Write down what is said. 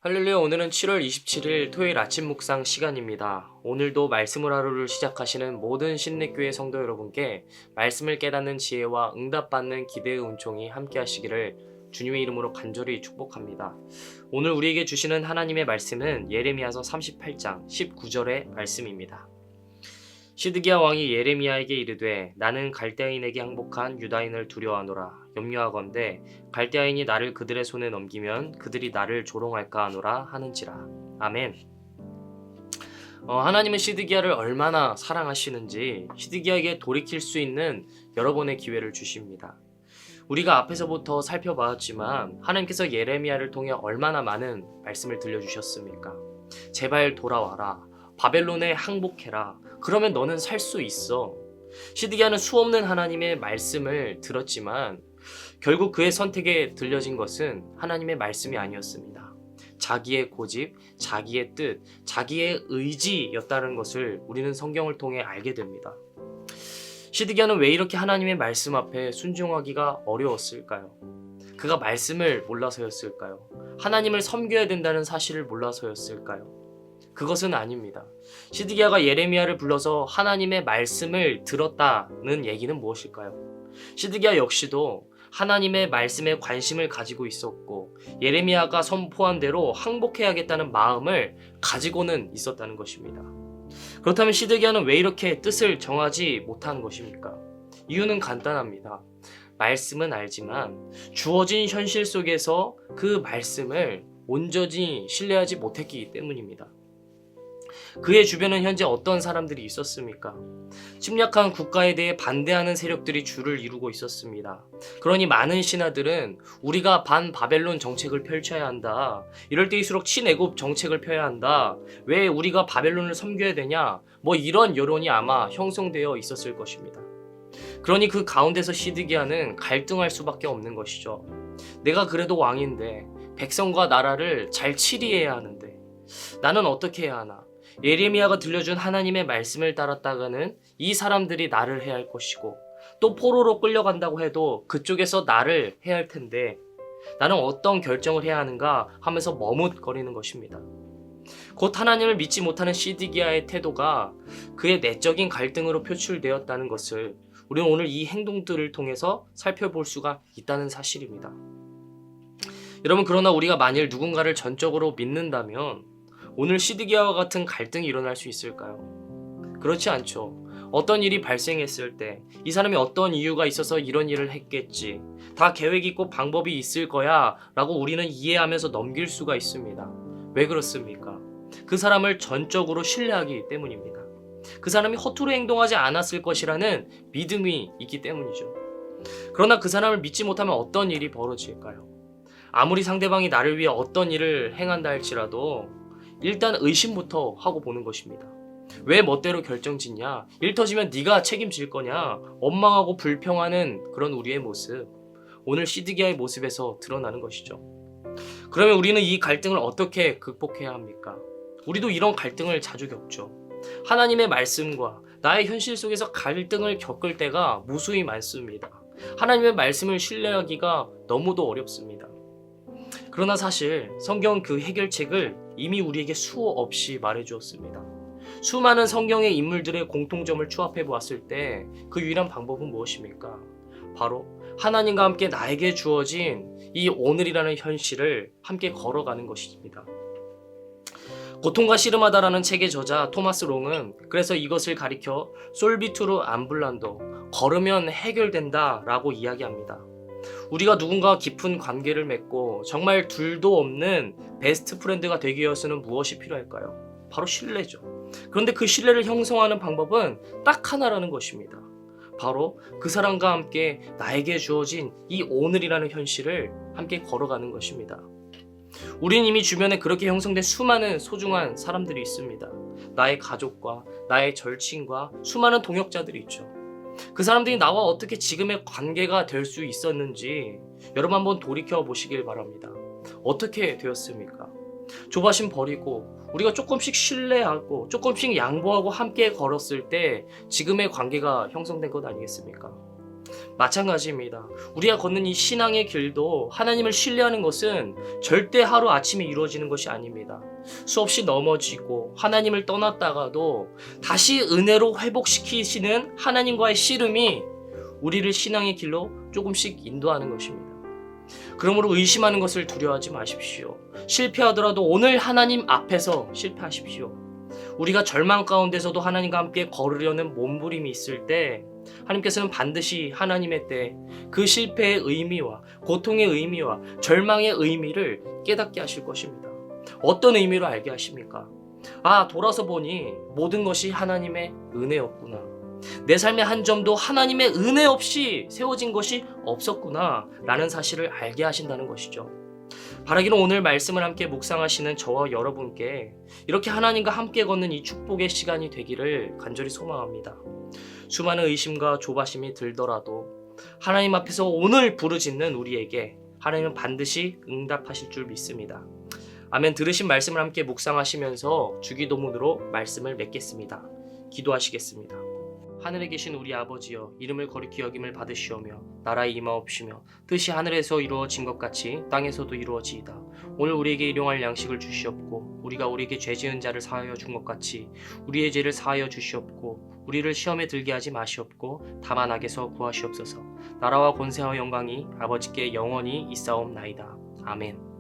할렐루야. 오늘은 7월 27일 토요일 아침 묵상 시간입니다. 오늘도 말씀을 하루를 시작하시는 모든 신내교회 성도 여러분께 말씀을 깨닫는 지혜와 응답받는 기대의 은총이 함께 하시기를 주님의 이름으로 간절히 축복합니다. 오늘 우리에게 주시는 하나님의 말씀은 예레미야서 38장 19절의 말씀입니다. 시드기야 왕이 예레미야에게 이르되 나는 갈대아인에게 항복한 유다인을 두려워하노라. 염려하건대 갈대아인이 나를 그들의 손에 넘기면 그들이 나를 조롱할까 하노라 하는지라. 아멘. 하나님은 시드기야를 얼마나 사랑하시는지 시드기야에게 돌이킬 수 있는 여러 번의 기회를 주십니다. 우리가 앞에서부터 살펴봤지만 하나님께서 예레미야를 통해 얼마나 많은 말씀을 들려주셨습니까? 제발 돌아와라. 바벨론에 항복해라. 그러면 너는 살 수 있어. 시드기야는 수없는 하나님의 말씀을 들었지만 결국 그의 선택에 들려진 것은 하나님의 말씀이 아니었습니다. 자기의 고집, 자기의 뜻, 자기의 의지였다는 것을 우리는 성경을 통해 알게 됩니다. 시드기야는 왜 이렇게 하나님의 말씀 앞에 순종하기가 어려웠을까요? 그가 말씀을 몰라서였을까요? 하나님을 섬겨야 된다는 사실을 몰라서였을까요? 그것은 아닙니다. 시드기야가 예레미야를 불러서 하나님의 말씀을 들었다는 얘기는 무엇일까요? 시드기야 역시도 하나님의 말씀에 관심을 가지고 있었고 예레미야가 선포한 대로 항복해야겠다는 마음을 가지고는 있었다는 것입니다. 그렇다면 시드기야는 왜 이렇게 뜻을 정하지 못한 것입니까? 이유는 간단합니다. 말씀은 알지만 주어진 현실 속에서 그 말씀을 온전히 신뢰하지 못했기 때문입니다. 그의 주변은 현재 어떤 사람들이 있었습니까? 침략한 국가에 대해 반대하는 세력들이 줄을 이루고 있었습니다. 그러니 많은 신하들은 우리가 반바벨론 정책을 펼쳐야 한다. 이럴 때일수록 친애굽 정책을 펴야 한다. 왜 우리가 바벨론을 섬겨야 되냐? 이런 여론이 아마 형성되어 있었을 것입니다. 그러니 그 가운데서 시드기야는 갈등할 수밖에 없는 것이죠. 내가 그래도 왕인데 백성과 나라를 잘 치리해야 하는데 나는 어떻게 해야 하나? 예레미야가 들려준 하나님의 말씀을 따랐다가는 이 사람들이 나를 해야 할 것이고 또 포로로 끌려간다고 해도 그쪽에서 나를 해야 할 텐데 나는 어떤 결정을 해야 하는가 하면서 머뭇거리는 것입니다. 곧 하나님을 믿지 못하는 시드기야의 태도가 그의 내적인 갈등으로 표출되었다는 것을 우리는 오늘 이 행동들을 통해서 살펴볼 수가 있다는 사실입니다. 여러분, 그러나 우리가 만일 누군가를 전적으로 믿는다면 오늘 시드기야와 같은 갈등이 일어날 수 있을까요? 그렇지 않죠. 어떤 일이 발생했을 때 이 사람이 어떤 이유가 있어서 이런 일을 했겠지, 다 계획이 있고 방법이 있을 거야 라고 우리는 이해하면서 넘길 수가 있습니다. 왜 그렇습니까? 그 사람을 전적으로 신뢰하기 때문입니다. 그 사람이 허투루 행동하지 않았을 것이라는 믿음이 있기 때문이죠. 그러나 그 사람을 믿지 못하면 어떤 일이 벌어질까요? 아무리 상대방이 나를 위해 어떤 일을 행한다 할지라도 일단 의심부터 하고 보는 것입니다. 왜 멋대로 결정짓냐? 일 터지면 네가 책임질 거냐? 원망하고 불평하는 그런 우리의 모습, 오늘 시드기야의 모습에서 드러나는 것이죠. 그러면 우리는 이 갈등을 어떻게 극복해야 합니까? 우리도 이런 갈등을 자주 겪죠. 하나님의 말씀과 나의 현실 속에서 갈등을 겪을 때가 무수히 많습니다. 하나님의 말씀을 신뢰하기가 너무도 어렵습니다. 그러나 사실 성경은 그 해결책을 이미 우리에게 수없이 말해주었습니다. 수많은 성경의 인물들의 공통점을 추합해 보았을 때 그 유일한 방법은 무엇입니까? 바로 하나님과 함께 나에게 주어진 이 오늘이라는 현실을 함께 걸어가는 것입니다. 고통과 씨름하다라는 책의 저자 토마스 롱은 그래서 이것을 가리켜 솔비투르 암블란도, 걸으면 해결된다 라고 이야기합니다. 우리가 누군가와 깊은 관계를 맺고 정말 둘도 없는 베스트 프렌드가 되기 위해서는 무엇이 필요할까요? 바로 신뢰죠. 그런데 그 신뢰를 형성하는 방법은 딱 하나라는 것입니다. 바로 그 사람과 함께 나에게 주어진 이 오늘이라는 현실을 함께 걸어가는 것입니다. 우리는 이미 주변에 그렇게 형성된 수많은 소중한 사람들이 있습니다. 나의 가족과 나의 절친과 수많은 동역자들이 있죠. 그 사람들이 나와 어떻게 지금의 관계가 될 수 있었는지 여러분 한번 돌이켜 보시길 바랍니다. 어떻게 되었습니까? 조바심 버리고 우리가 조금씩 신뢰하고 조금씩 양보하고 함께 걸었을 때 지금의 관계가 형성된 것 아니겠습니까? 마찬가지입니다. 우리가 걷는 이 신앙의 길도 하나님을 신뢰하는 것은 절대 하루아침에 이루어지는 것이 아닙니다. 수없이 넘어지고 하나님을 떠났다가도 다시 은혜로 회복시키시는 하나님과의 씨름이 우리를 신앙의 길로 조금씩 인도하는 것입니다. 그러므로 의심하는 것을 두려워하지 마십시오. 실패하더라도 오늘 하나님 앞에서 실패하십시오. 우리가 절망 가운데서도 하나님과 함께 걸으려는 몸부림이 있을 때 하나님께서는 반드시 하나님의 때 그 실패의 의미와 고통의 의미와 절망의 의미를 깨닫게 하실 것입니다. 어떤 의미로 알게 하십니까? 돌아서 보니 모든 것이 하나님의 은혜였구나. 내 삶의 한 점도 하나님의 은혜 없이 세워진 것이 없었구나 라는 사실을 알게 하신다는 것이죠. 바라기는 오늘 말씀을 함께 묵상하시는 저와 여러분께 이렇게 하나님과 함께 걷는 이 축복의 시간이 되기를 간절히 소망합니다. 수많은 의심과 조바심이 들더라도 하나님 앞에서 오늘 부르짖는 우리에게 하나님은 반드시 응답하실 줄 믿습니다. 아멘. 들으신 말씀을 함께 묵상하시면서 주기도문으로 말씀을 맺겠습니다. 기도하시겠습니다. 하늘에 계신 우리 아버지여, 이름을 거룩히 여김을 받으시오며 나라의 임하옵시며 뜻이 하늘에서 이루어진 것 같이 땅에서도 이루어지이다. 오늘 우리에게 일용할 양식을 주시옵고 우리가 우리에게 죄 지은 자를 사하여 준 것 같이 우리의 죄를 사하여 주시옵고 우리를 시험에 들게 하지 마시옵고 다만 악에서 구하시옵소서. 나라와 권세와 영광이 아버지께 영원히 있사옵나이다. 아멘.